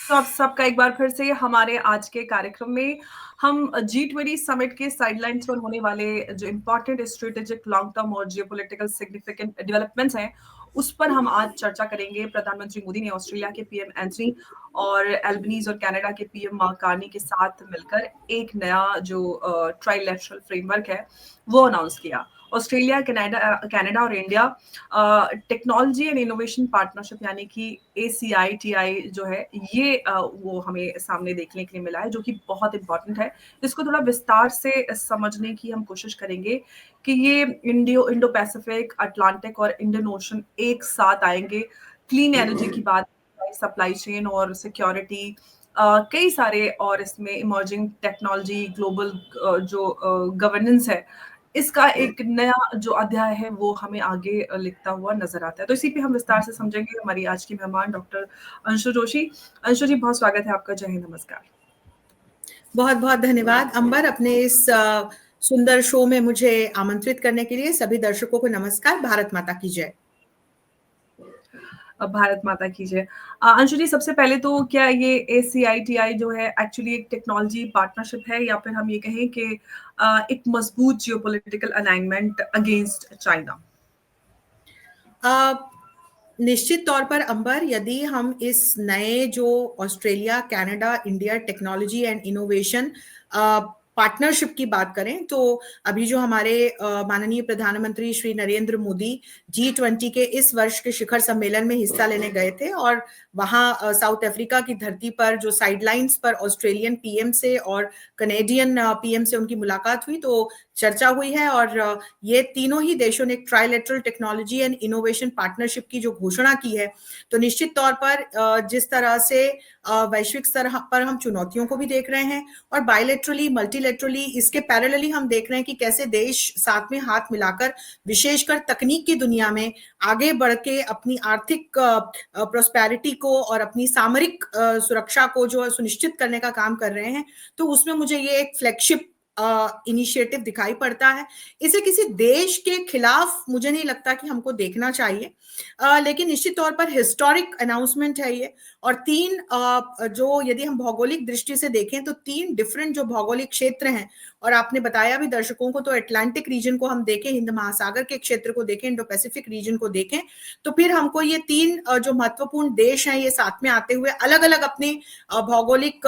तो आप सबका एक बार फिर से हमारे आज के कार्यक्रम में हम G20 समिट के साइडलाइंस पर होने वाले जो इम्पोर्टेंट स्ट्रेटेजिक लॉन्ग टर्म और जियोपॉलिटिकल सिग्निफिकेंट डेवलपमेंट्स हैं उस पर हम आज चर्चा करेंगे। प्रधानमंत्री मोदी ने ऑस्ट्रेलिया के पीएम एंथनी और एल्बनीज और कनाडा के पीएम मार्क कार्नी के साथ मिलकर एक नया जो ट्राइलेटरल फ्रेमवर्क है वो अनाउंस किया। ऑस्ट्रेलिया, कनाडा और India technology and innovation partnership यानी कि ACITI जो है ये वो हमें सामने देखने के लिए मिला है, जो कि बहुत इंपॉर्टेंट है। इसको थोड़ा विस्तार से समझने की हम कोशिश करेंगे कि ये इंडो पैसिफिक, अटलांटिक और इंडियन ओशन एक साथ आएंगे। क्लीन एनर्जी की बात, सप्लाई चेन और सिक्योरिटी, कई सारे और इसमें इमर्जिंग टेक्नोलॉजी, ग्लोबल जो गवर्नेंस है, इसका एक नया जो अध्याय है वो हमें आगे लिखता हुआ नजर आता है। तो इसी पे हम विस्तार से समझेंगे। हमारी आज की मेहमान डॉक्टर अंशु जोशी। अंशु जी, बहुत स्वागत है आपका। जय हिंद, नमस्कार। बहुत बहुत धन्यवाद अंबर, अपने इस सुंदर शो में मुझे आमंत्रित करने के लिए। सभी दर्शकों को नमस्कार। भारत माता की जय। भारत माता की जय। अंशु जी, सबसे पहले तो क्या ये ACITI जो है एक्चुअली एक टेक्नोलॉजी पार्टनरशिप है या फिर हम ये कहें कि एक मजबूत जियोपॉलिटिकल अलाइनमेंट अगेंस्ट चाइना? निश्चित तौर पर अंबर, यदि हम इस नए जो Australia, Canada, India technology and innovation partnership की बात करें तो अभी जो हमारे माननीय प्रधानमंत्री श्री नरेंद्र मोदी G20 के इस वर्ष के शिखर सम्मेलन में हिस्सा लेने गए थे और वहां साउथ अफ्रीका की धरती पर जो साइडलाइंस पर ऑस्ट्रेलियन पीएम से और कनेडियन पीएम से उनकी मुलाकात हुई, तो चर्चा हुई है और ये तीनों ही देशों ने trilateral technology and innovation partnership की जो घोषणा की है, तो निश्चित तौर पर जिस तरह से वैश्विक स्तर पर हम चुनौतियों को भी देख रहे हैं और बायलैटरली, मल्टीलैटरली इसके पैरेलली हम देख रहे हैं कि कैसे देश साथ में हाथ मिलाकर विशेषकर तकनीक की दुनिया में आगे बढ़ के अपनी आर्थिक प्रोस्पेरिटी को और अपनी सामरिक सुरक्षा को जो सुनिश्चित करने का काम कर रहे हैं, तो उसमें मुझे ये एक फ्लैगशिप इनिशिएटिव दिखाई पड़ता है। इसे किसी देश के खिलाफ मुझे नहीं लगता कि हमको देखना चाहिए, लेकिन निश्चित तौर पर हिस्टोरिक अनाउंसमेंट है ये। और तीन जो यदि हम भौगोलिक दृष्टि से देखें तो तीन डिफरेंट जो भौगोलिक क्षेत्र हैं, और आपने बताया भी दर्शकों को, तो अटलांटिक रीजन को हम देखें, हिंद महासागर के क्षेत्र को देखें, इंडो पैसिफिक रीजन को देखें, तो फिर हमको ये तीन जो महत्वपूर्ण देश हैं ये साथ में आते हुए अलग अलग अपनी भौगोलिक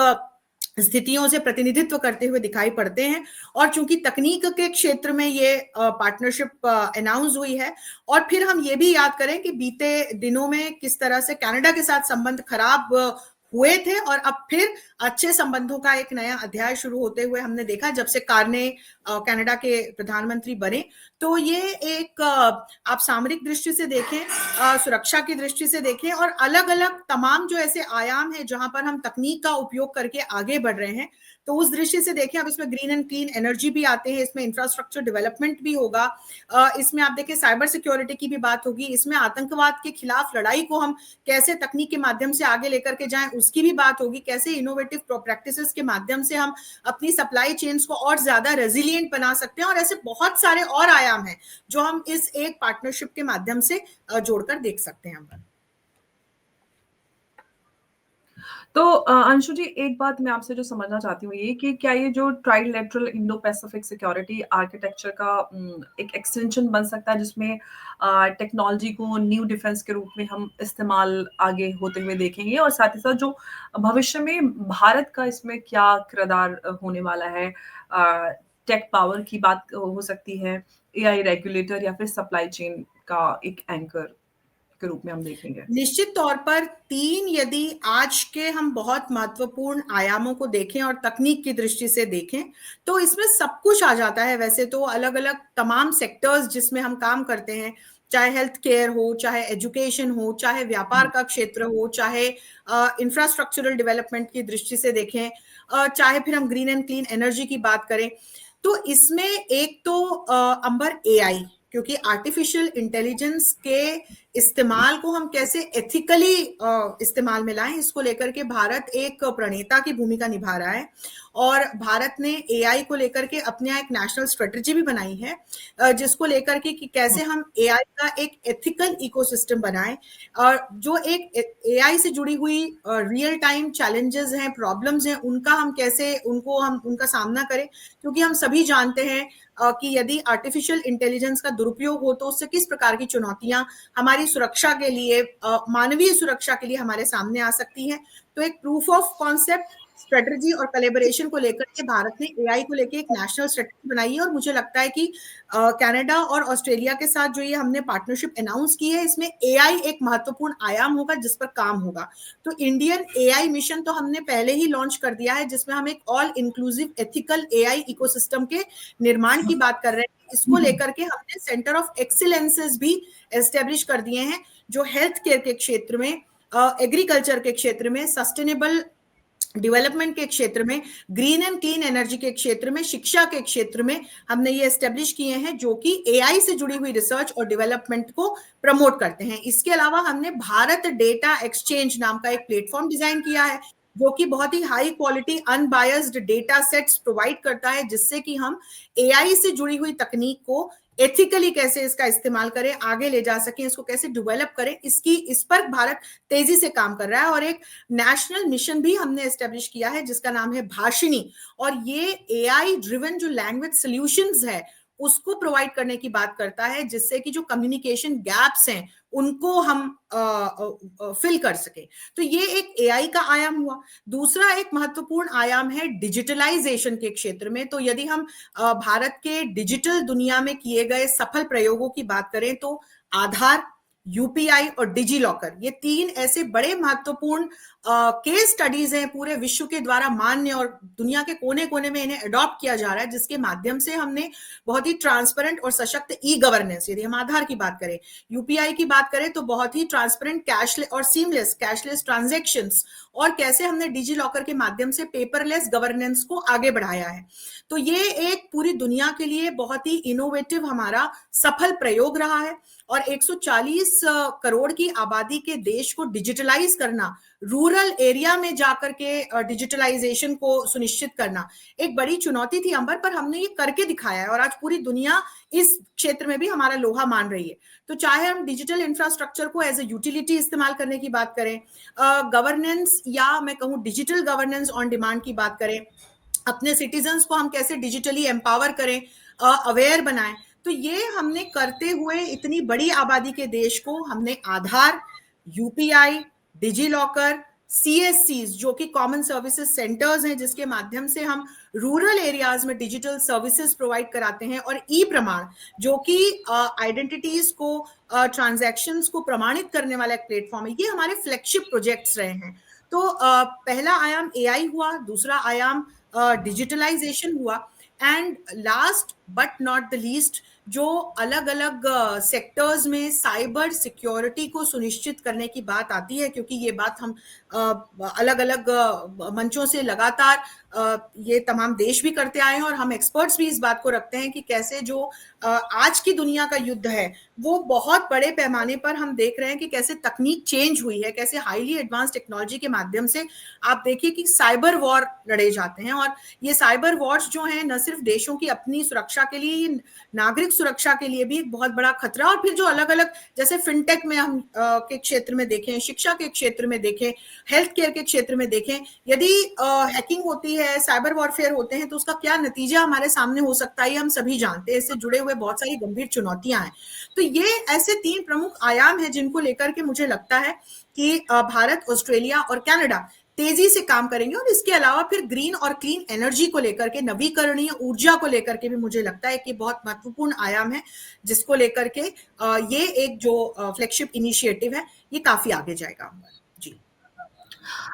स्थितियों से प्रतिनिधित्व करते हुए दिखाई पड़ते हैं। और चूंकि तकनीक के क्षेत्र में ये पार्टनरशिप अनाउंस हुई है, और फिर हम ये भी याद करें कि बीते दिनों में किस तरह से कनाडा के साथ संबंध खराब हुए थे और अब फिर अच्छे संबंधों का एक नया अध्याय शुरू होते हुए हमने देखा जब से कार्ने कनाडा के प्रधानमंत्री बने। तो ये एक आप सामरिक दृष्टि से देखें, सुरक्षा की दृष्टि से देखें, और अलग अलग तमाम जो ऐसे आयाम है जहां पर हम तकनीक का उपयोग करके आगे बढ़ रहे हैं, तो उस दृष्टि से देखें। अब इसमें ग्रीन एंड क्लीन एनर्जी भी आते हैं, इसमें इंफ्रास्ट्रक्चर डेवलपमेंट भी होगा, इसमें आप देखें साइबर सिक्योरिटी की भी बात होगी, इसमें आतंकवाद के खिलाफ लड़ाई को हम कैसे तकनीक के माध्यम से आगे लेकर के जाएं उसकी भी बात होगी, कैसे इनोवेटिव प्रैक्टिसेस के माध्यम से हम अपनी सप्लाई चेन्स को और ज्यादा रेजिलिएंट बना सकते हैं, और ऐसे बहुत सारे और आयाम हैं जो हम इस एक पार्टनरशिप के माध्यम से जोड़कर देख सकते हैं। तो अंशु जी, एक बात मैं आपसे जो समझना चाहती हूँ ये कि क्या ये जो trilateral Indo Pacific security architecture का एक एक्सटेंशन बन सकता है जिसमें टेक्नोलॉजी को न्यू डिफेंस के रूप में हम इस्तेमाल आगे होते हुए देखेंगे, और साथ ही साथ जो भविष्य में भारत का इसमें क्या किरदार होने वाला है? टेक पावर की बात हो सकती है, AI रेगुलेटर, या फिर सप्लाई चेन का एक एंकर के रूप में हम देखेंगे? निश्चित तौर पर तीन, यदि आज के हम बहुत महत्वपूर्ण आयामों को देखें और तकनीक की दृष्टि से देखें, तो इसमें सब कुछ आ जाता है। वैसे तो अलग अलग तमाम सेक्टर्स जिसमें हम काम करते हैं, चाहे हेल्थ केयर हो, चाहे एजुकेशन हो, चाहे व्यापार का क्षेत्र हो, चाहे इंफ्रास्ट्रक्चरल डेवलपमेंट की दृष्टि से देखें, चाहे फिर हम ग्रीन एंड क्लीन एनर्जी की बात करें, तो इसमें एक तो अंबर AI, क्योंकि आर्टिफिशियल इंटेलिजेंस के इस्तेमाल को हम कैसे एथिकली इस्तेमाल में लाएं, इसको लेकर के भारत एक प्रणेता की भूमिका निभा रहा है। और भारत ने एआई को लेकर के अपने यहाँ एक नेशनल स्ट्रेटजी भी बनाई है, जिसको लेकर के कि कैसे हम एआई का एक एथिकल इकोसिस्टम बनाएं, और जो एक एआई से जुड़ी हुई रियल टाइम चैलेंजेस हैं, प्रॉब्लम्स हैं, उनका हम कैसे उनका सामना करें, क्योंकि हम सभी जानते हैं कि यदि आर्टिफिशियल इंटेलिजेंस का दुरुपयोग हो तो उससे किस प्रकार की चुनौतियां हमारी सुरक्षा के लिए, मानवीय सुरक्षा के लिए हमारे सामने आ सकती हैं। तो एक प्रूफ ऑफ कॉन्सेप्ट, स्ट्रेटजी और कोलैबोरेशन को लेकर के भारत ने एआई को लेकर एक नेशनल स्ट्रेटजी बनाई है, और मुझे लगता है कि कनाडा और ऑस्ट्रेलिया के साथ जो ये हमने पार्टनरशिप अनाउंस की है, इसमें एआई एक महत्वपूर्ण आयाम होगा जिस पर काम होगा। तो इंडियन एआई मिशन तो हमने पहले ही लॉन्च कर दिया है, जिसमें हम एक all inclusive ethical AI ecosystem के निर्माण की बात कर रहे हैं। इसको लेकर के हमने सेंटर ऑफ एक्सीलेंसेस भी एस्टेब्लिश कर दिए हैं, जो हेल्थ केयर के क्षेत्र में, एग्रीकल्चर के क्षेत्र में, सस्टेनेबल डेवलपमेंट के क्षेत्र में, ग्रीन एंड क्लीन एनर्जी के क्षेत्र में, शिक्षा के क्षेत्र में हमने ये एस्टेब्लिश किए हैं, जो कि एआई से जुड़ी हुई रिसर्च और डेवलपमेंट को प्रमोट करते हैं। इसके अलावा हमने भारत डेटा एक्सचेंज नाम का एक प्लेटफॉर्म डिजाइन किया है, जो कि बहुत ही high quality unbiased data sets provide करता है, जिससे कि हम एआई से जुड़ी हुई तकनीक को एथिकली कैसे इसका इस्तेमाल करें, आगे ले जा सकें, इसको कैसे डेवलप करें, इस पर भारत तेजी से काम कर रहा है। और एक नेशनल मिशन भी हमने एस्टेब्लिश किया है जिसका नाम है भाषिणी, और ये एआई ड्रिवन जो लैंग्वेज सॉल्यूशंस है उसको प्रोवाइड करने की बात करता है, जिससे कि जो कम्युनिकेशन गैप्स हैं उनको हम फिल कर सके। तो ये एक एआई का आयाम हुआ। दूसरा एक महत्वपूर्ण आयाम है डिजिटलाइजेशन के क्षेत्र में। तो यदि हम भारत के डिजिटल दुनिया में किए गए सफल प्रयोगों की बात करें तो आधार, यूपीआई और डिजी लॉकर, ये तीन ऐसे बड़े महत्वपूर्ण केस स्टडीज हैं, पूरे विश्व के द्वारा मान्य और दुनिया के कोने कोने में इन्हें अडॉप्ट किया जा रहा है, जिसके माध्यम से हमने बहुत ही ट्रांसपेरेंट और सशक्त ई गवर्नेंस, यदि हम आधार की बात करें, यूपीआई की बात करें तो बहुत ही ट्रांसपेरेंट कैशलेस और सीमलेस कैशलेस ट्रांजैक्शंस, और कैसे हमने डिजी लॉकर के माध्यम से पेपरलेस गवर्नेंस को आगे बढ़ाया है। तो ये एक पूरी दुनिया के लिए बहुत ही इनोवेटिव हमारा सफल प्रयोग रहा है। और 140 करोड़ की आबादी के देश को डिजिटलाइज करना, रूरल एरिया में जाकर के डिजिटलाइजेशन को सुनिश्चित करना एक बड़ी चुनौती थी अंबर, पर हमने ये करके दिखाया है, और आज पूरी दुनिया इस क्षेत्र में भी हमारा लोहा मान रही है। तो चाहे हम डिजिटल इंफ्रास्ट्रक्चर को एज ए यूटिलिटी इस्तेमाल करने की बात करें, गवर्नेंस या मैं कहूँ डिजिटल गवर्नेंस ऑन डिमांड की बात करें, अपने सिटीजन्स को हम कैसे डिजिटली एम्पावर करें, अवेयर बनाएं, तो ये हमने करते हुए इतनी बड़ी आबादी के देश को हमने आधार, यूपीआई, डिजी लॉकर, सीएससीज जो कि कॉमन सर्विसेज सेंटर्स हैं, जिसके माध्यम से हम रूरल एरियाज में डिजिटल सर्विसेज प्रोवाइड कराते हैं, और ई प्रमाण जो कि आइडेंटिटीज को, ट्रांजैक्शंस को प्रमाणित करने वाला एक प्लेटफॉर्म है, ये हमारे फ्लैगशिप प्रोजेक्ट्स रहे हैं। तो पहला आयाम एआई हुआ, दूसरा आयाम डिजिटलाइजेशन हुआ, and last but not the least जो अलग अलग सेक्टर्स में साइबर सिक्योरिटी को सुनिश्चित करने की बात आती है, क्योंकि ये बात हम अलग अलग मंचों से लगातार ये तमाम देश भी करते आए हैं, और हम एक्सपर्ट्स भी इस बात को रखते हैं कि कैसे जो आज की दुनिया का युद्ध है वो बहुत बड़े पैमाने पर हम देख रहे हैं कि कैसे तकनीक चेंज हुई है, कैसे हाईली एडवांस टेक्नोलॉजी के माध्यम से आप देखिए कि साइबर वॉर लड़े जाते हैं। और ये साइबर वॉर्स जो हैं न सिर्फ देशों की अपनी सुरक्षा के लिए, नागरिक सुरक्षा के लिए भी एक बहुत बड़ा खतरा। और फिर जो अलग अलग जैसे फिनटेक में हम के क्षेत्र में देखें, शिक्षा के क्षेत्र में देखें, हेल्थ केयर के क्षेत्र में देखें, यदि हैकिंग होती है, साइबर वॉरफेयर होते हैं, तो उसका क्या नतीजा हमारे सामने हो सकता है हम सभी जानते हैं। इससे जुड़े हुए बहुत सारी गंभीर चुनौतियां हैं। तो ये ऐसे तीन प्रमुख आयाम हैं जिनको लेकर के मुझे लगता है कि भारत, ऑस्ट्रेलिया और कनाडा तेजी से काम करेंगे। और इसके अलावा फिर ग्रीन और क्लीन एनर्जी को लेकर के, नवीकरणीय ऊर्जा को लेकर के भी मुझे लगता है कि बहुत महत्वपूर्ण आयाम है, जिसको लेकर के ये एक जो फ्लैगशिप इनिशिएटिव है ये काफी आगे जाएगा। जी।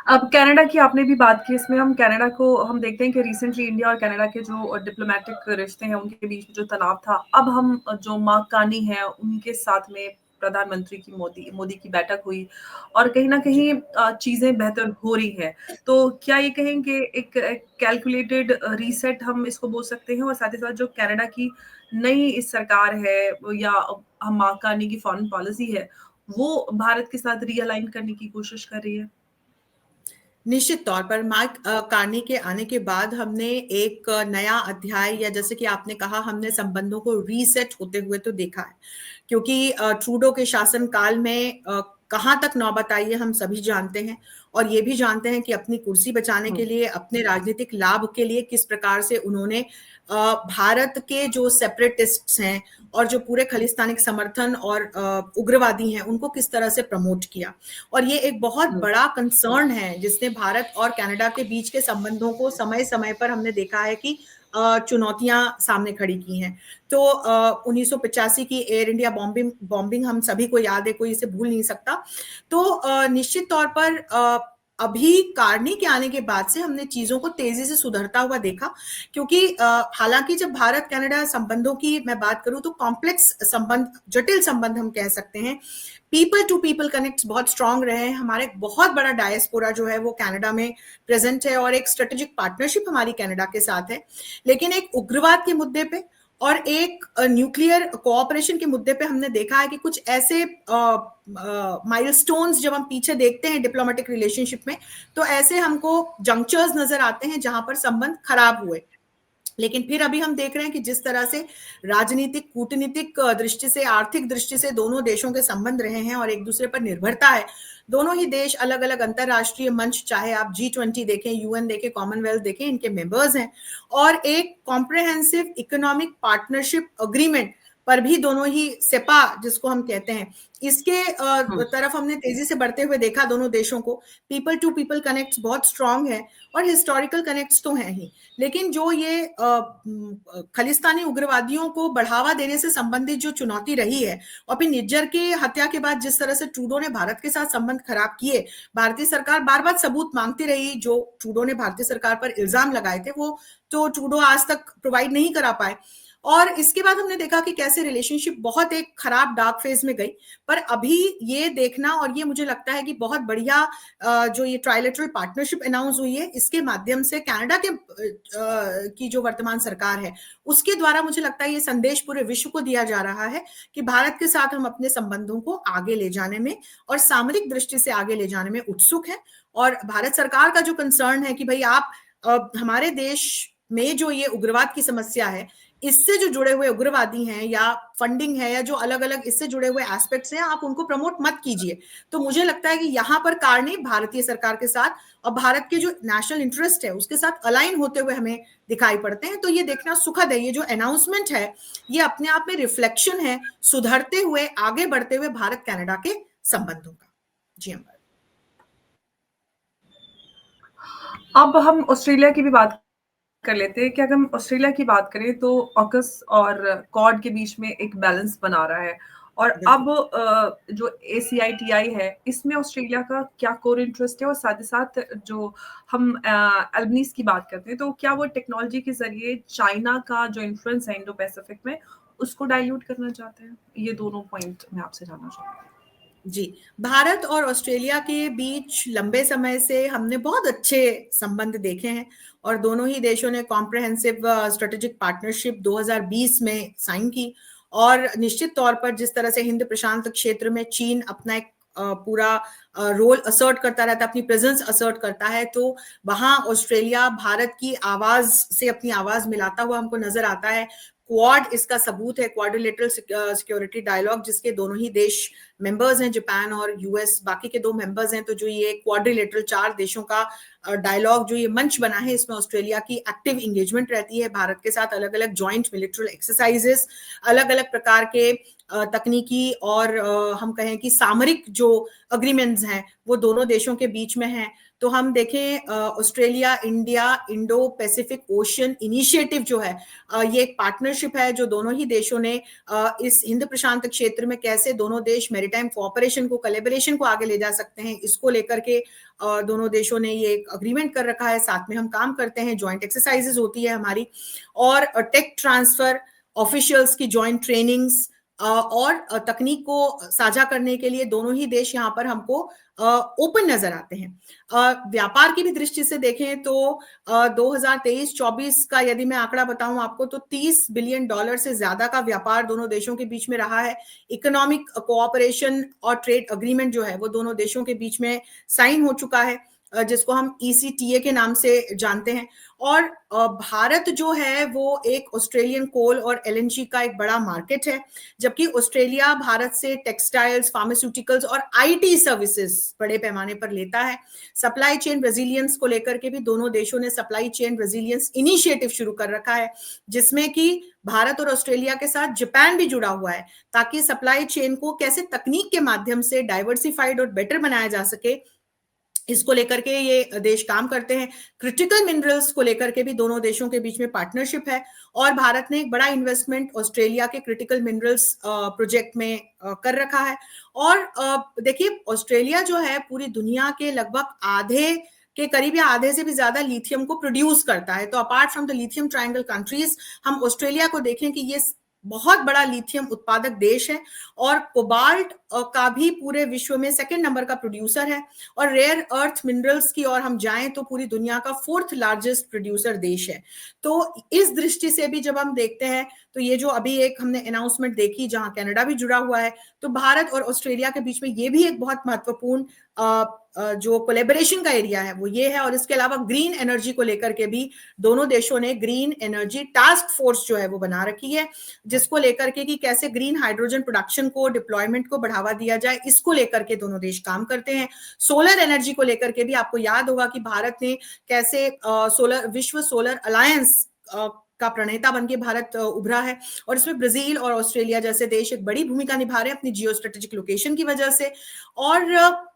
अब कनाडा की आपने भी बात की, इसमें हम कनाडा को हम देखते हैं कि रिसेंटली इंडिया और कनाडा के जो डिप्लोमेटिक रिश्ते हैं उनके बीच में जो तनाव था, अब हम जो मार्क कार्नी है उनके साथ में प्रधानमंत्री की मोदी की बैठक हुई, और कहीं ना कहीं चीजें बेहतर हो रही है। तो क्या ये कहेंगे एक कैलकुलेटेड रीसेट हम इसको बोल सकते हैं? और साथ ही साथ जो कनाडा की नई सरकार है या हम मार्क कार्नी की फॉरेन पॉलिसी है, वो भारत के साथ रीअलाइन करने की कोशिश कर रही है? निश्चित तौर पर मार्क कार्नी के आने के बाद हमने एक नया अध्याय, या जैसे कि आपने कहा, हमने संबंधों को रीसेट होते हुए तो देखा है, क्योंकि ट्रूडो के शासन काल में कहाँ तक नौबत आई है हम सभी जानते हैं, और ये भी जानते हैं कि अपनी कुर्सी बचाने के लिए, अपने राजनीतिक लाभ के लिए किस प्रकार से उन्होंने भारत के जो सेपरेटिस्ट्स हैं और जो पूरे खालिस्तानिक समर्थन और उग्रवादी हैं उनको किस तरह से प्रमोट किया। और ये एक बहुत बड़ा कंसर्न है जिसने भारत और कनाडा के बीच के संबंधों को समय समय पर हमने देखा है कि चुनौतियां सामने खड़ी की हैं। तो 1985 की एयर इंडिया बॉम्बिंग हम सभी को याद है, कोई इसे भूल नहीं सकता। तो निश्चित तौर पर अभी कार्नी के आने के बाद से हमने चीजों को तेजी से सुधरता हुआ देखा, क्योंकि हालांकि जब भारत कनाडा संबंधों की मैं बात करूं तो कॉम्प्लेक्स संबंध, जटिल संबंध हम कह सकते हैं, पीपल टू पीपल कनेक्ट बहुत स्ट्रांग रहे हैं। हमारे एक बहुत बड़ा डायस्पोरा जो है वो कनाडा में प्रेजेंट है, और एक स्ट्रेटेजिक पार्टनरशिप हमारी कनाडा के साथ है। लेकिन एक उग्रवाद के मुद्दे पे और एक न्यूक्लियर कोऑपरेशन के मुद्दे पे हमने देखा है कि कुछ ऐसे माइलस्टोन्स जब हम पीछे देखते हैं डिप्लोमेटिक रिलेशनशिप में, तो ऐसे हमको जंक्चर्स नजर आते हैं जहां पर संबंध खराब हुए। लेकिन फिर अभी हम देख रहे हैं कि जिस तरह से राजनीतिक, कूटनीतिक दृष्टि से, आर्थिक दृष्टि से दोनों देशों के संबंध रहे हैं और एक दूसरे पर निर्भरता है। दोनों ही देश अलग अलग अंतरराष्ट्रीय मंच, चाहे आप G20 देखें, UN देखें, कॉमनवेल्थ देखें, इनके मेंबर्स हैं, और एक कॉम्प्रिहेंसिव इकोनॉमिक पार्टनरशिप अग्रीमेंट पर भी दोनों ही, सेपा जिसको हम कहते हैं, इसके तरफ हमने तेजी से बढ़ते हुए देखा दोनों देशों को। पीपल टू पीपल कनेक्ट्स बहुत स्ट्रांग है, और हिस्टोरिकल कनेक्ट्स तो हैं ही, लेकिन जो ये खालिस्तानी उग्रवादियों को बढ़ावा देने से संबंधित जो चुनौती रही है, और फिर निज्जर की हत्या के बाद जिस तरह से ट्रूडो ने भारत के साथ संबंध खराब किए, भारतीय सरकार बार बार सबूत मांगती रही, जो ट्रूडो ने भारतीय सरकार पर इल्जाम लगाए थे वो तो ट्रूडो आज तक प्रोवाइड नहीं करा पाए। और इसके बाद हमने देखा कि कैसे रिलेशनशिप बहुत एक खराब डार्क फेज में गई। पर अभी ये देखना, और ये मुझे लगता है कि बहुत बढ़िया जो ये ट्राइलेटरल पार्टनरशिप अनाउंस हुई है, इसके माध्यम से कनाडा के की जो वर्तमान सरकार है उसके द्वारा मुझे लगता है ये संदेश पूरे विश्व को दिया जा रहा है कि भारत के साथ हम अपने संबंधों को आगे ले जाने में और सामरिक दृष्टि से आगे ले जाने में उत्सुक है। और भारत सरकार का जो कंसर्न है कि भाई आप हमारे देश में जो ये उग्रवाद की समस्या है, इससे जो जुड़े हुए उग्रवादी हैं या फंडिंग है या जो अलग अलग इससे जुड़े हुए एस्पेक्ट्स हैं, आप उनको प्रमोट मत कीजिए। तो मुझे लगता है कि यहाँ पर कार्नी भारतीय सरकार के साथ और भारत के जो नेशनल इंटरेस्ट है उसके साथ अलाइन होते हुए हमें दिखाई पड़ते हैं। तो ये देखना सुखद है। ये जो अनाउंसमेंट है ये अपने आप में रिफ्लेक्शन है सुधरते हुए, आगे बढ़ते हुए भारत कनाडा के संबंधों का। जी अमर। अब हम ऑस्ट्रेलिया की भी बात कर लेते हैं कि अगर हम ऑस्ट्रेलिया की बात करें तो ऑकस और कॉड के बीच में एक बैलेंस बना रहा है, और अब जो ACITI है इसमें ऑस्ट्रेलिया का क्या कोर इंटरेस्ट है, और साथ ही साथ जो हम एल्बनीज की बात करते हैं तो क्या वो टेक्नोलॉजी के जरिए चाइना का जो इन्फ्लुएंस है इंडो पैसिफिक में उसको डाइल्यूट करना चाहते हैं? ये दोनों पॉइंट मैं आपसे जानना चाहूंगी। जी, भारत और ऑस्ट्रेलिया के बीच लंबे समय से हमने बहुत अच्छे संबंध देखे हैं, और दोनों ही देशों ने कॉम्प्रिहेंसिव स्ट्रेटेजिक पार्टनरशिप 2020 में साइन की। और निश्चित तौर पर जिस तरह से हिंद प्रशांत क्षेत्र में चीन अपना एक पूरा रोल असर्ट करता रहता है, अपनी प्रेजेंस असर्ट करता है, तो वहां ऑस्ट्रेलिया भारत की आवाज से अपनी आवाज मिलाता हुआ हमको नजर आता है। क्वाड इसका सबूत है, क्वाड्रिलेटरल सिक्योरिटी डायलॉग, जिसके दोनों ही देश मेंबर्स हैं, जापान और US बाकी के 2 मेंबर्स हैं। तो जो ये क्वाड्रिलेटरल 4 देशों का डायलॉग, जो ये मंच बना है, इसमें ऑस्ट्रेलिया की एक्टिव एंगेजमेंट रहती है भारत के साथ। अलग अलग जॉइंट मिलिट्री एक्सरसाइजेस, अलग अलग प्रकार के तकनीकी और हम कहें कि सामरिक जो अग्रीमेंट्स हैं वो दोनों देशों के बीच में हैं। तो हम देखें Australia India Indo Pacific ocean initiative जो है, ये एक पार्टनरशिप है जो दोनों ही देशों ने इस हिंद प्रशांत क्षेत्र में कैसे दोनों देश मैरीटाइम कोऑपरेशन को, कोलैबोरेशन को आगे ले जा सकते हैं, इसको लेकर के दोनों देशों ने ये एक अग्रीमेंट कर रखा है। साथ में हम काम करते हैं, जॉइंट एक्सरसाइजेस होती है हमारी, और टेक ट्रांसफर, ऑफिशियल्स की जॉइंट ट्रेनिंग्स और तकनीक को साझा करने के लिए दोनों ही देश यहाँ पर हमको ओपन नजर आते हैं। व्यापार की भी दृष्टि से देखें तो 2023-24 का यदि मैं आंकड़ा बताऊं आपको तो $30 बिलियन से ज्यादा का व्यापार दोनों देशों के बीच में रहा है। इकोनॉमिक कोऑपरेशन और ट्रेड अग्रीमेंट जो है वो दोनों देशों के बीच में साइन हो चुका है, जिसको हम ECTA के नाम से जानते हैं। और भारत जो है वो एक ऑस्ट्रेलियन कोल और LNG का एक बड़ा मार्केट है, जबकि ऑस्ट्रेलिया भारत से टेक्सटाइल्स, फार्मास्यूटिकल्स और IT सर्विसेज बड़े पैमाने पर लेता है। सप्लाई चेन रेजिलियंस को लेकर के भी दोनों देशों ने सप्लाई चेन रेजिलियंस इनिशिएटिव शुरू कर रखा है, जिसमें कि भारत और ऑस्ट्रेलिया के साथ जापान भी जुड़ा हुआ है, ताकि सप्लाई चेन को कैसे तकनीक के माध्यम से डाइवर्सिफाइड और बेटर बनाया जा सके, इसको लेकर के ये देश काम करते हैं। क्रिटिकल मिनरल्स को लेकर के भी दोनों देशों के बीच में पार्टनरशिप है, और भारत ने एक बड़ा इन्वेस्टमेंट ऑस्ट्रेलिया के क्रिटिकल मिनरल्स प्रोजेक्ट में कर रखा है। और देखिए, ऑस्ट्रेलिया जो है पूरी दुनिया के लगभग आधे के करीब या आधे से भी ज्यादा लिथियम को प्रोड्यूस करता है। तो apart from the lithium triangle countries, हम ऑस्ट्रेलिया को देखें कि ये बहुत बड़ा लिथियम उत्पादक देश है, और कोबाल्ट का भी पूरे विश्व में सेकंड नंबर का प्रोड्यूसर है। और रेयर अर्थ मिनरल्स की ओर हम जाएं तो पूरी दुनिया का 4th लार्जेस्ट प्रोड्यूसर देश है। तो इस दृष्टि से भी जब हम देखते हैं तो ये जो अभी एक हमने अनाउंसमेंट देखी जहां कनाडा भी जुड़ा हुआ है, तो भारत और ऑस्ट्रेलिया के बीच में ये भी एक बहुत महत्वपूर्ण जो कोलेबोरेशन का एरिया है वो ये है। और इसके अलावा ग्रीन एनर्जी को लेकर के भी दोनों देशों ने ग्रीन एनर्जी टास्क फोर्स जो है वो बना रखी है, जिसको लेकर के कि कैसे ग्रीन हाइड्रोजन प्रोडक्शन को, डिप्लॉयमेंट को बढ़ावा दिया जाए, इसको लेकर के दोनों देश काम करते हैं। सोलर एनर्जी को लेकर के भी आपको याद होगा कि भारत ने कैसे विश्व सोलर अलायंस का प्रणेता बनके भारत उभरा है, और इसमें ब्राजील और ऑस्ट्रेलिया जैसे देश एक बड़ी भूमिका निभा रहे हैं अपनी जियो स्ट्रेटेजिक लोकेशन की वजह से। और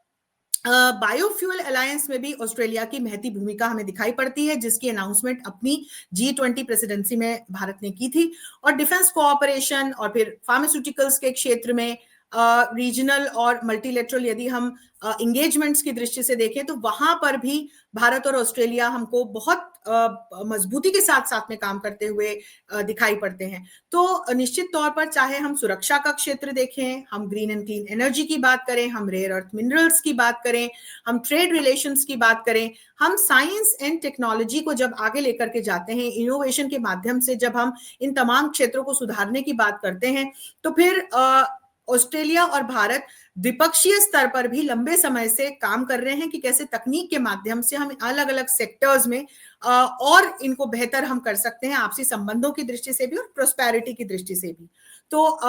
बायोफ्यूल अलायंस में भी ऑस्ट्रेलिया की महती भूमिका हमें दिखाई पड़ती है, जिसकी अनाउंसमेंट अपनी G20 प्रेसिडेंसी में भारत ने की थी। और डिफेंस कोऑपरेशन और फिर फार्मास्यूटिकल्स के क्षेत्र में रीजनल और मल्टीलेटरल यदि हम इंगेजमेंट्स की दृष्टि से देखें तो वहां पर भी भारत और ऑस्ट्रेलिया हमको बहुत मजबूती के साथ साथ में काम करते हुए दिखाई पड़ते हैं। तो निश्चित तौर पर चाहे हम सुरक्षा का क्षेत्र देखें, हम ग्रीन एंड क्लीन एनर्जी की बात करें, हम रेयर अर्थ मिनरल्स की बात करें, हम ट्रेड रिलेशंस की बात करें, हम साइंस एंड टेक्नोलॉजी को जब आगे लेकर के जाते हैं, इनोवेशन के माध्यम से जब हम इन तमाम क्षेत्रों को सुधारने की बात करते हैं, तो फिर ऑस्ट्रेलिया और भारत द्विपक्षीय स्तर पर भी लंबे समय से काम कर रहे हैं कि कैसे तकनीक के माध्यम से हम अलग अलग सेक्टर्स में और इनको बेहतर हम कर सकते हैं, आपसी संबंधों की दृष्टि से भी और प्रोस्पेरिटी की दृष्टि से भी। तो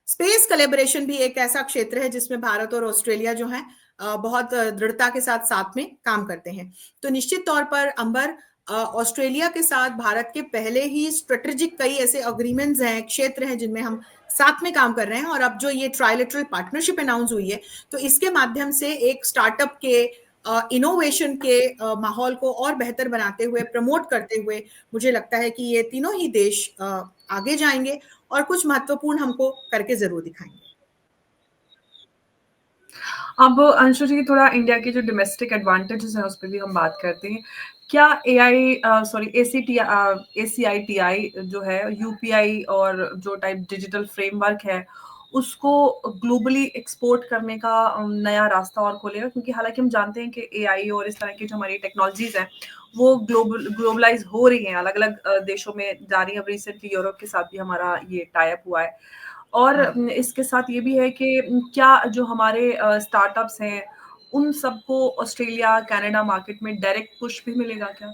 स्पेस कोलैबोरेशन भी एक ऐसा क्षेत्र है जिसमें भारत और ऑस्ट्रेलिया जो है बहुत दृढ़ता के साथ साथ में काम करते हैं। तो निश्चित तौर पर अंबर, ऑस्ट्रेलिया के साथ भारत के पहले ही स्ट्रेटेजिक कई ऐसे अग्रीमेंट्स हैं, क्षेत्र हैं जिनमें हम साथ में काम कर रहे हैं। और अब जो ये ट्राइलेटरल पार्टनरशिप अनाउंस हुई है, तो इसके माध्यम से एक स्टार्टअप के इनोवेशन के माहौल को और बेहतर बनाते हुए, प्रमोट करते हुए, मुझे लगता है कि ये तीनों ही देश आगे जाएंगे और कुछ महत्वपूर्ण हमको करके जरूर दिखाएंगे। अब अंशु जी, थोड़ा इंडिया के जो डोमेस्टिक एडवांटेजेस हैं उस पर भी हम बात करते हैं। क्या ACITI जो है, UPI और जो टाइप डिजिटल फ्रेमवर्क है उसको ग्लोबली एक्सपोर्ट करने का नया रास्ता और खोलेगा? क्योंकि हालांकि हम जानते हैं कि AI और इस तरह की जो हमारी टेक्नोलॉजीज हैं वो ग्लोबलाइज हो रही हैं, अलग अलग देशों में जा रही है। अब रिसेंटली यूरोप के साथ भी हमारा ये टाई अप हुआ है। और इसके साथ ये भी है कि क्या जो हमारे स्टार्टअप्स हैं उन सबको ऑस्ट्रेलिया, कनाडा मार्केट में डायरेक्ट पुश भी मिलेगा क्या?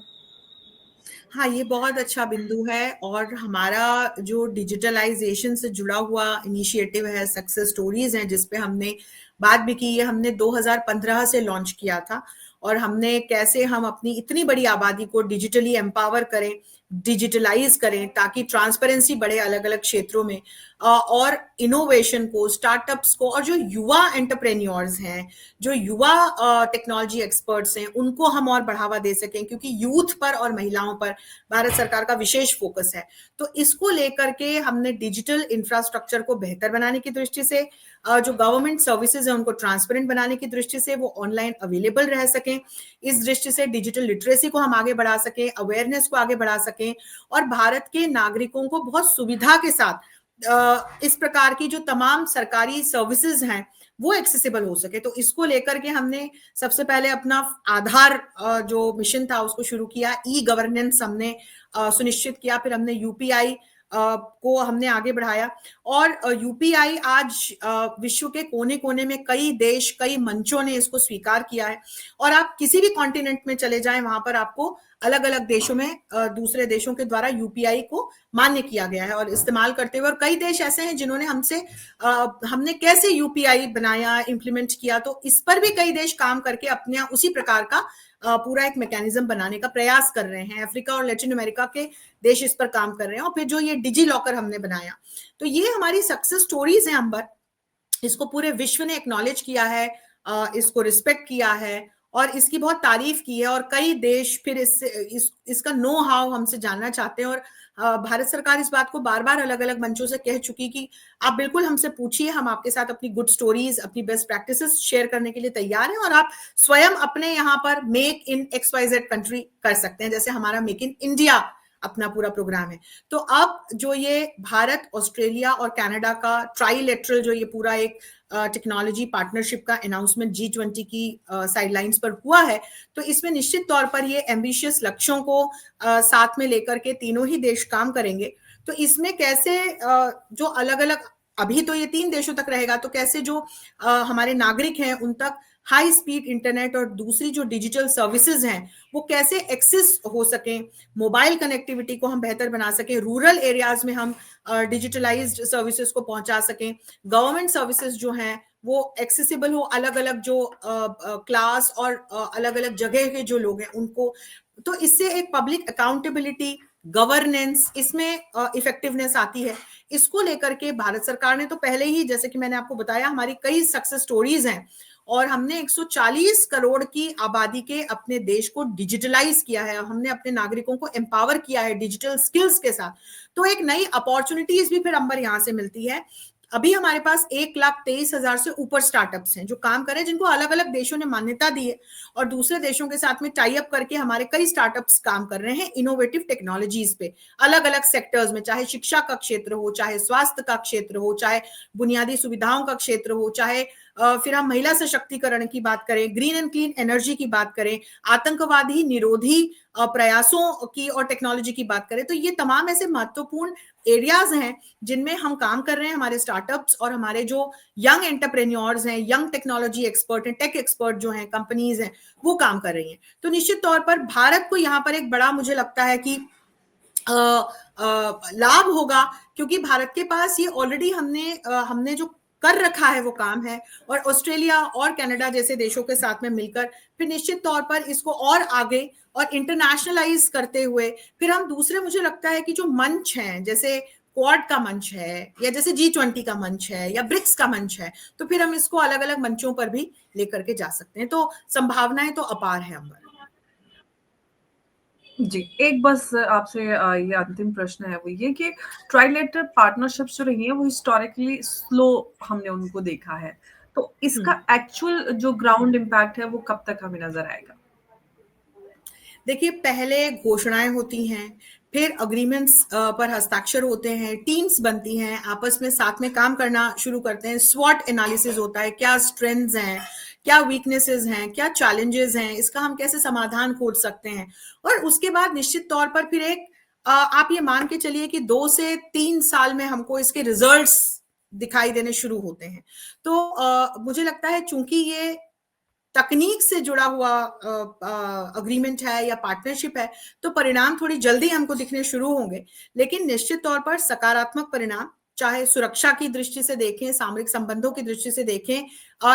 हाँ, ये बहुत अच्छा बिंदु है। और हमारा जो डिजिटलाइजेशन से जुड़ा हुआ इनिशिएटिव है, सक्सेस स्टोरीज हैं, जिसपे हमने बात भी की है, हमने 2015 से लॉन्च किया था। और हमने कैसे हम अपनी इतनी बड़ी आबादी को डिजिटली एम्पावर करें, डिजिटलाइज करें, ताकि ट्रांसपेरेंसी बढ़े अलग अलग क्षेत्रों में, और इनोवेशन को, स्टार्टअप्स को, और जो युवा एंटरप्रेन्योर्स हैं, जो युवा टेक्नोलॉजी एक्सपर्ट्स हैं, उनको हम और बढ़ावा दे सकें, क्योंकि यूथ पर और महिलाओं पर भारत सरकार का विशेष फोकस है। तो इसको लेकर के हमने डिजिटल इंफ्रास्ट्रक्चर को बेहतर बनाने की दृष्टि से, जो गवर्नमेंट सर्विसेज है उनको ट्रांसपेरेंट बनाने की दृष्टि से, वो ऑनलाइन अवेलेबल रह सकें, इस दृष्टि से डिजिटल लिटरेसी को हम आगे बढ़ा सकें, अवेयरनेस को आगे बढ़ा सकें, और भारत के नागरिकों को बहुत सुविधा के साथ इस प्रकार की जो तमाम सरकारी सर्विसेज हैं वो एक्सेसिबल हो सके। तो इसको लेकर के हमने सबसे पहले अपना आधार जो मिशन था उसको शुरू किया, ई गवर्नेंस हमने सुनिश्चित किया, फिर हमने यूपीआई को हमने आगे बढ़ाया, और यूपीआई आज विश्व के कोने कोने में कई देश, कई मंचों ने इसको स्वीकार किया है, और आप किसी भी कॉन्टिनेंट में चले जाएं वहां पर आपको अलग अलग देशों में दूसरे देशों के द्वारा यूपीआई को मान्य किया गया है और इस्तेमाल करते हुए। और कई देश ऐसे हैं जिन्होंने हमने कैसे यूपीआई बनाया, इम्प्लीमेंट किया, तो इस पर भी कई देश काम करके अपने उसी प्रकार का पूरा एक मैकेनिज्म बनाने का प्रयास कर रहे हैं। अफ्रीका और लैटिन अमेरिका के देश इस पर काम कर रहे हैं। और फिर जो ये डिजी लॉकर हमने बनाया, तो ये हमारी सक्सेस स्टोरीज हैं अंबर। इसको पूरे विश्व ने एक्नॉलेज किया है, इसको रिस्पेक्ट किया है और इसकी बहुत तारीफ की है, और कई देश फिर इसका नो हाउ हमसे जानना चाहते हैं। और भारत सरकार इस बात को बार बार अलग अलग मंचों से कह चुकी कि आप बिल्कुल हमसे पूछिए, हम आपके साथ अपनी गुड स्टोरीज, अपनी बेस्ट प्रैक्टिसेस शेयर करने के लिए तैयार हैं, और आप स्वयं अपने यहाँ पर मेक इन XYZ कंट्री कर सकते हैं, जैसे हमारा मेक इन इंडिया अपना पूरा प्रोग्राम है। तो अब जो ये भारत, ऑस्ट्रेलिया और कनाडा का ट्राइलेटरल जो ये पूरा एक टेक्नोलॉजी पार्टनरशिप का अनाउंसमेंट G20 की साइडलाइंस पर हुआ है, तो इसमें निश्चित तौर पर ये एम्बिशियस लक्ष्यों को साथ में लेकर के तीनों ही देश काम करेंगे। तो इसमें कैसे जो अलग अलग, अभी तो ये 3 देशों तक रहेगा, तो कैसे जो हमारे नागरिक हैं उन तक हाई स्पीड इंटरनेट और दूसरी जो डिजिटल सर्विसेज हैं वो कैसे एक्सेस हो सके, मोबाइल कनेक्टिविटी को हम बेहतर बना सके, रूरल एरियाज में हम डिजिटलाइज्ड सर्विसेज को पहुंचा सकें, गवर्नमेंट सर्विसेज जो हैं वो एक्सेसिबल हो, अलग अलग जो क्लास और अलग अलग जगह के जो लोग हैं उनको। तो इससे एक पब्लिक अकाउंटेबिलिटी, गवर्नेंस, इसमें इफेक्टिवनेस आती है। इसको लेकर के भारत सरकार ने तो पहले ही, जैसे कि मैंने आपको बताया, हमारी कई सक्सेस स्टोरीज हैं और हमने 140 करोड़ की आबादी के अपने देश को डिजिटलाइज किया है, हमने अपने नागरिकों को एम्पावर किया है डिजिटल स्किल्स के साथ। तो एक नई अपॉर्चुनिटीज भी फिर अंबर यहां से मिलती है। अभी हमारे पास 1,23,000 से ऊपर स्टार्टअप्स हैं जो काम कर रहे हैं, जिनको अलग अलग देशों ने मान्यता दी है, और दूसरे देशों के साथ में टाई अप करके हमारे कई स्टार्टअप्स काम कर रहे हैं इनोवेटिव टेक्नोलॉजीज पे, अलग अलग सेक्टर्स में, चाहे शिक्षा का क्षेत्र हो, चाहे स्वास्थ्य का क्षेत्र हो, चाहे बुनियादी सुविधाओं का क्षेत्र हो, चाहे फिर हम महिला सशक्तिकरण की बात करें, ग्रीन एंड क्लीन एनर्जी की बात करें, आतंकवादी निरोधी प्रयासों की और टेक्नोलॉजी की बात करें, तो ये तमाम ऐसे महत्वपूर्ण एरियाज हैं जिनमें हम काम कर रहे हैं। हमारे स्टार्टअप्स और हमारे जो यंग एंटरप्रेन्योर्स हैं, यंग टेक्नोलॉजी एक्सपर्ट हैं, टेक एक्सपर्ट जो हैं, कंपनीज हैं, वो काम कर रही हैं। तो निश्चित तौर पर भारत को यहाँ पर एक बड़ा, मुझे लगता है कि लाभ होगा, क्योंकि भारत के पास ये ऑलरेडी हमने जो कर रखा है वो काम है, और ऑस्ट्रेलिया और कनाडा जैसे देशों के साथ में मिलकर फिर निश्चित तौर पर इसको और आगे और इंटरनेशनलाइज करते हुए फिर हम दूसरे, मुझे लगता है कि जो मंच हैं, जैसे क्वाड का मंच है, या जैसे G20 का मंच है, या ब्रिक्स का मंच है, तो फिर हम इसको अलग अलग मंचों पर भी लेकर के जा सकते हैं। तो संभावनाएं तो अपार है अंबर। जी, एक बस आपसे ये अंतिम प्रश्न है, वो ये कि ट्राइलेटरल पार्टनरशिप्स जो रही हैं वो हिस्टोरिकली स्लो हमने उनको देखा है, तो इसका एक्चुअल जो ग्राउंड इम्पैक्ट है वो कब तक हमें नजर आएगा? देखिए, पहले घोषणाएं होती हैं, फिर अग्रीमेंट्स पर हस्ताक्षर होते हैं, टीम्स बनती हैं, आपस में साथ में काम करना शुरू करते हैं, स्वॉट एनालिसिस होता है, क्या स्ट्रेंथ्स हैं, क्या वीकनेसेस हैं, क्या चैलेंजेस हैं, इसका हम कैसे समाधान खोज सकते हैं, और उसके बाद निश्चित तौर पर फिर एक आप ये मान के चलिए कि 2 से 3 साल में हमको इसके रिजल्ट्स दिखाई देने शुरू होते हैं। तो मुझे लगता है चूंकि ये तकनीक से जुड़ा हुआ अग्रीमेंट है या पार्टनरशिप है, तो परिणाम थोड़ी जल्दी हमको दिखने शुरू होंगे, लेकिन निश्चित तौर पर सकारात्मक परिणाम, चाहे सुरक्षा की दृष्टि से देखें, सामरिक संबंधों की दृष्टि से देखें,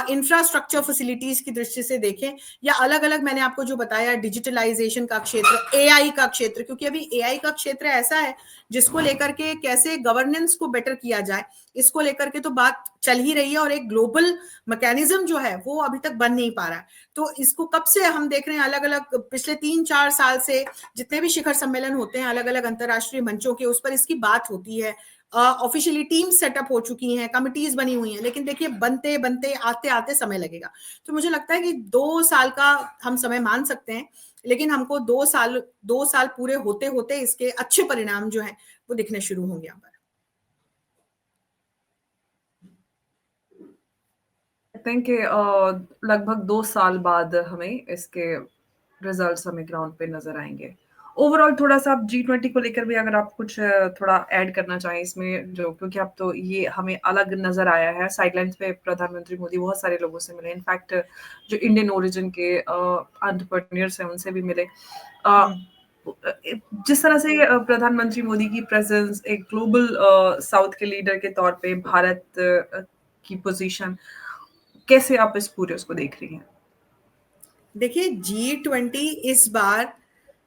इंफ्रास्ट्रक्चर फैसिलिटीज की दृष्टि से देखें, या अलग अलग मैंने आपको जो बताया डिजिटलाइजेशन का क्षेत्र, एआई का क्षेत्र, क्योंकि अभी एआई का क्षेत्र ऐसा है जिसको लेकर के कैसे गवर्नेंस को बेटर किया जाए, इसको लेकर के तो बात चल ही रही है, और एक ग्लोबल मैकेनिज्म जो है वो अभी तक बन नहीं पा रहा है। तो इसको कब से हम देख रहे हैं, अलग अलग पिछले 3-4 साल से जितने भी शिखर सम्मेलन होते हैं अलग अलग अंतरराष्ट्रीय मंचों के, उस पर इसकी बात होती है, ऑफिशियली टीम सेटअप हो चुकी हैं, कमिटीज बनी हुई हैं, लेकिन देखिए बनते बनते आते आते समय लगेगा। तो मुझे लगता है कि 2 साल का हम समय मान सकते हैं, लेकिन हमको 2 साल पूरे होते होते इसके अच्छे परिणाम जो हैं वो दिखने शुरू होंगे यहाँ पर। सकते हैं कि लगभग 2 साल बाद हमें इसके रिजल्ट्स हमें ग्राउंड पे नज़र आएँगे। ओवरऑल थोड़ा-सा आप G20 को लेकर भी अगर आप कुछ थोड़ा ऐड करना चाहें इसमें जो क्योंकि अब तो ये हमें अलग नज़र आया है, साइडलाइन्स पे प्रधानमंत्री मोदी बहुत सारे लोगों से मिले, इनफैक्ट जो इंडियन ओरिजिन के एंटरप्रेन्योर्स हैं उनसे भी मिले। अ, हम्म। जिस तरह से प्रधानमंत्री मोदी की प्रेज़ेंस एक ग्लोबल साउथ के लीडर के तौर पे भारत की पोज़ीशन, कैसे आप इस पूरे उसको देख रही हैं? देखिए, G20 इस बार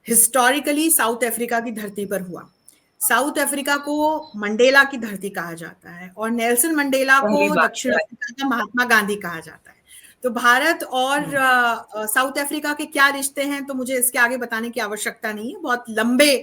हिस्टोरिकली साउथ अफ्रीका की धरती पर हुआ। साउथ अफ्रीका को मंडेला की धरती कहा जाता है और नेल्सन मंडेला को पहली बार दक्षिण राइट। अफ्रीका का महात्मा गांधी कहा जाता है। तो भारत और हुँ, साउथ अफ्रीका के क्या रिश्ते हैं, तो मुझे इसके आगे बताने की आवश्यकता नहीं है। बहुत लंबे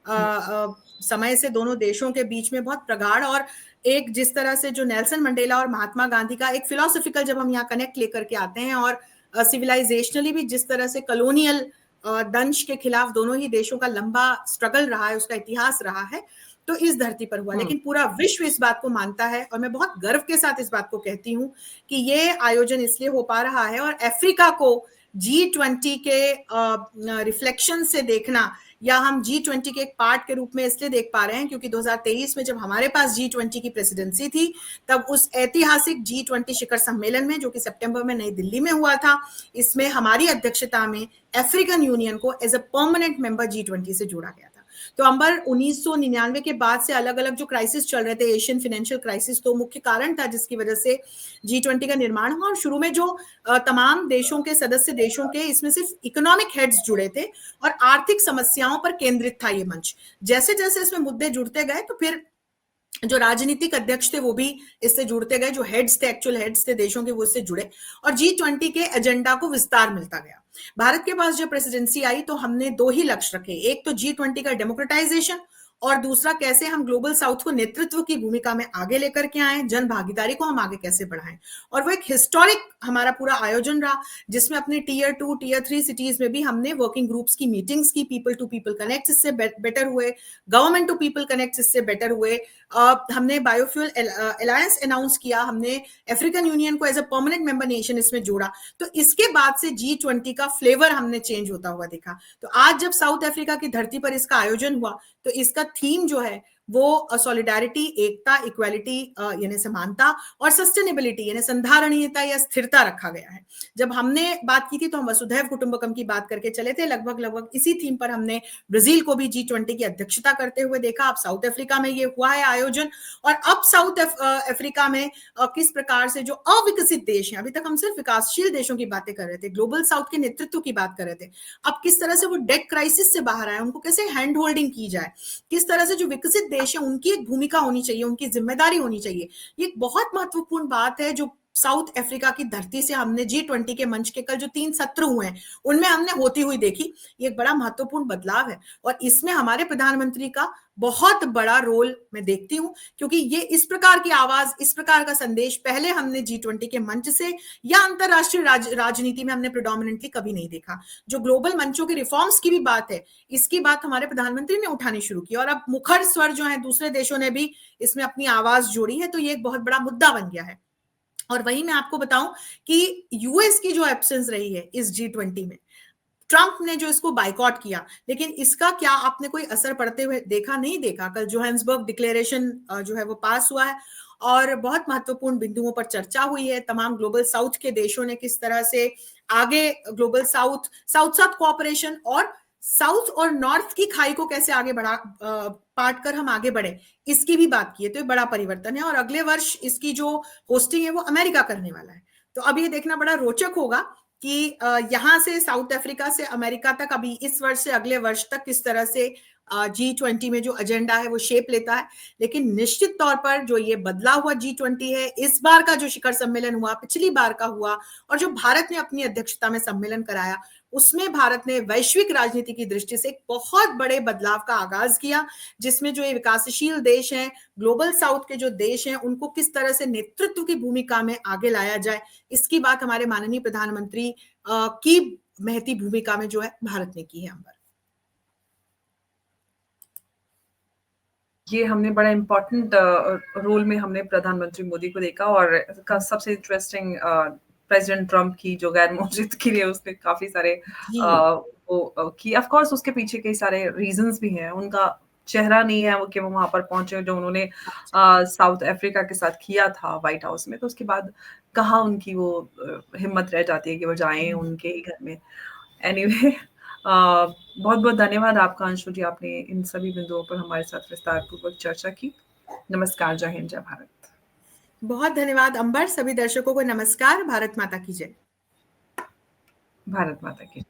हुँ, समय से दोनों देशों के बीच में बहुत प्रगाढ़, और एक जिस तरह से जो नेल्सन मंडेला और महात्मा गांधी का एक फिलोसॉफिकल जब हम यहाँ कनेक्ट लेकर के आते हैं, और सिविलाइजेशनली भी जिस तरह से कॉलोनियल दंश के खिलाफ दोनों ही देशों का लंबा स्ट्रगल रहा है, उसका इतिहास रहा है, तो इस धरती पर हुआ। हुँ, लेकिन पूरा विश्व इस बात को मानता है, और मैं बहुत गर्व के साथ इस बात को कहती हूँ कि ये आयोजन इसलिए हो पा रहा है, और अफ्रीका को G20 के रिफ्लेक्शन से देखना, या हम G20 के एक पार्ट के रूप में इसलिए देख पा रहे हैं क्योंकि 2023 में जब हमारे पास G20 की प्रेसिडेंसी थी, तब उस ऐतिहासिक G20 शिखर सम्मेलन में, जो कि सितंबर में नई दिल्ली में हुआ था, इसमें हमारी अध्यक्षता में अफ्रीकन यूनियन को as a permanent member G20 से जोड़ा गया था। तो अंबर 1999 के बाद से अलग अलग जो क्राइसिस चल रहे थे, एशियन फाइनेंशियल क्राइसिस, तो मुख्य कारण था जिसकी वजह से G20 का निर्माण हुआ। और शुरू में जो तमाम देशों के सदस्य देशों के, इसमें सिर्फ इकोनॉमिक हेड्स जुड़े थे और आर्थिक समस्याओं पर केंद्रित था ये मंच। जैसे जैसे इसमें मुद्दे जुड़ते गए, तो फिर जो राजनीतिक अध्यक्ष थे वो भी इससे जुड़ते गए, जो हेड्स थे, एक्चुअल हेड्स थे देशों के, वो इससे जुड़े, और G20 के एजेंडा को विस्तार मिलता गया। भारत के पास जब प्रेसिडेंसी आई तो हमने दो ही लक्ष्य रखे, एक तो G20 का डेमोक्रेटाइजेशन, और दूसरा कैसे हम ग्लोबल साउथ को नेतृत्व की भूमिका में आगे लेकर के आए, जन भागीदारी को हम आगे कैसे बढ़ाएं। और वो एक हिस्टोरिक हमारा पूरा आयोजन रहा, जिसमें अपने टीयर 2 टीयर 3 सिटीज में भी हमने वर्किंग ग्रुप्स की मीटिंग्स की, पीपल टू पीपल कनेक्ट इससे बेटर हुए, गवर्नमेंट टू पीपल कनेक्ट इससे बेटर हुए। हमने बायोफ्यूल अलायंस अनाउंस किया, हमने अफ्रीकन यूनियन को as a permanent member nation इसमें जोड़ा। तो इसके बाद से G20 का फ्लेवर हमने चेंज होता हुआ देखा। तो आज जब साउथ अफ्रीका की धरती पर इसका आयोजन हुआ, तो इसका थीम जो है वो सॉलिडारिटी, एकता, इक्वालिटी यानी समानता, और सस्टेनेबिलिटी यानी संधारणीयता या स्थिरता रखा गया है। जब हमने बात की थी तो हम वसुधैव कुटुंबकम की बात करके चले थे, लगभग लगभग इसी थीम पर हमने ब्राजील को भी G20 की अध्यक्षता करते हुए देखा। अब साउथ अफ्रीका में ये हुआ है आयोजन, और अब साउथ अफ्रीका में किस प्रकार से जो अविकसित देश हैं, अभी तक हम सिर्फ विकासशील देशों की बातें कर रहे थे, ग्लोबल साउथ के नेतृत्व की बात कर रहे थे, अब किस तरह से वो डेट क्राइसिस से बाहर आए, उनको कैसे हैंड होल्डिंग की जाए, किस तरह से जो विकसित देश है उनकी एक भूमिका होनी चाहिए, उनकी जिम्मेदारी होनी चाहिए। ये एक बहुत महत्वपूर्ण बात है जो साउथ अफ्रीका की धरती से हमने G20 के मंच के कल जो 3 सत्र हुए हैं उनमें हमने होती हुई देखी। ये एक बड़ा महत्वपूर्ण बदलाव है, और इसमें हमारे प्रधानमंत्री का बहुत बड़ा रोल मैं देखती हूं, क्योंकि ये इस प्रकार की आवाज, इस प्रकार का संदेश पहले हमने G20 के मंच से या अंतरराष्ट्रीय राजनीति में हमने प्रेडोमिनेंटली कभी नहीं देखा। जो ग्लोबल मंचों के रिफॉर्म्स की भी बात है, इसकी बात हमारे प्रधानमंत्री ने उठानी शुरू की, और अब मुखर स्वर जो है दूसरे देशों ने भी इसमें अपनी आवाज जोड़ी है, तो ये एक बहुत बड़ा मुद्दा बन गया है। और वही मैं आपको बताऊं कि यूएस की जो एब्सेंस रही है इस G20 में, ट्रंप ने जो इसको बाइकॉट किया, लेकिन इसका क्या आपने कोई असर पड़ते हुए देखा? नहीं देखा। कल जोहान्सबर्ग डिक्लेरेशन जो है वो पास हुआ है, और बहुत महत्वपूर्ण बिंदुओं पर चर्चा हुई है। तमाम ग्लोबल साउथ के देशों ने किस तरह से आगे ग्लोबल साउथ साउथ कोऑपरेशन, और साउथ और नॉर्थ की खाई को कैसे आगे बढ़ा, पाट कर हम आगे बढ़े, इसकी भी बात की है। तो ये बड़ा परिवर्तन है, और अगले वर्ष इसकी जो होस्टिंग है वो अमेरिका करने वाला है। तो अब ये देखना बड़ा रोचक होगा कि यहां से साउथ अफ्रीका से अमेरिका तक, अभी इस वर्ष से अगले वर्ष तक किस तरह से G20 में जो एजेंडा है वो शेप लेता है। लेकिन निश्चित तौर पर जो ये बदला हुआ G20 है, इस बार का जो शिखर सम्मेलन हुआ, पिछली बार का हुआ, और जो भारत ने अपनी अध्यक्षता में सम्मेलन कराया, उसमें भारत ने वैश्विक राजनीति की दृष्टि से एक बहुत बड़े बदलाव का आगाज किया, जिसमें जो ये विकासशील देश हैं, ग्लोबल साउथ के जो देश हैं, उनको किस तरह से नेतृत्व की भूमिका में आगे लाया जाए, इसकी बात हमारे माननीय प्रधानमंत्री की महती भूमिका में जो है भारत ने की है। अंबर। ये हमने बड़ा इम्पोर्टेंट रोल में हमने प्रधानमंत्री मोदी को देखा, और सबसे इंटरेस्टिंग प्रेसिडेंट ट्रम्प की जो गैर मौजूदगी है, उसने काफी सारे जी। वो की। ऑफ कोर्स उसके पीछे कई सारे रीजंस भी हैं। उनका चेहरा नहीं है वो कि वो वहां पर पहुंचे, जो उन्होंने साउथ अफ्रीका के साथ किया था व्हाइट हाउस में, तो उसके बाद कहाँ उनकी वो हिम्मत रह जाती है कि वो जाएं उनके ही घर में। एनीवे, बहुत बहुत धन्यवाद आपका अंशु जी, आपने इन सभी बिंदुओं पर हमारे साथ विस्तार पूर्वक चर्चा की। नमस्कार, जय हिंद, जय भारत। बहुत धन्यवाद अंबर। सभी दर्शकों को नमस्कार। भारत माता की जय। भारत माता की जय।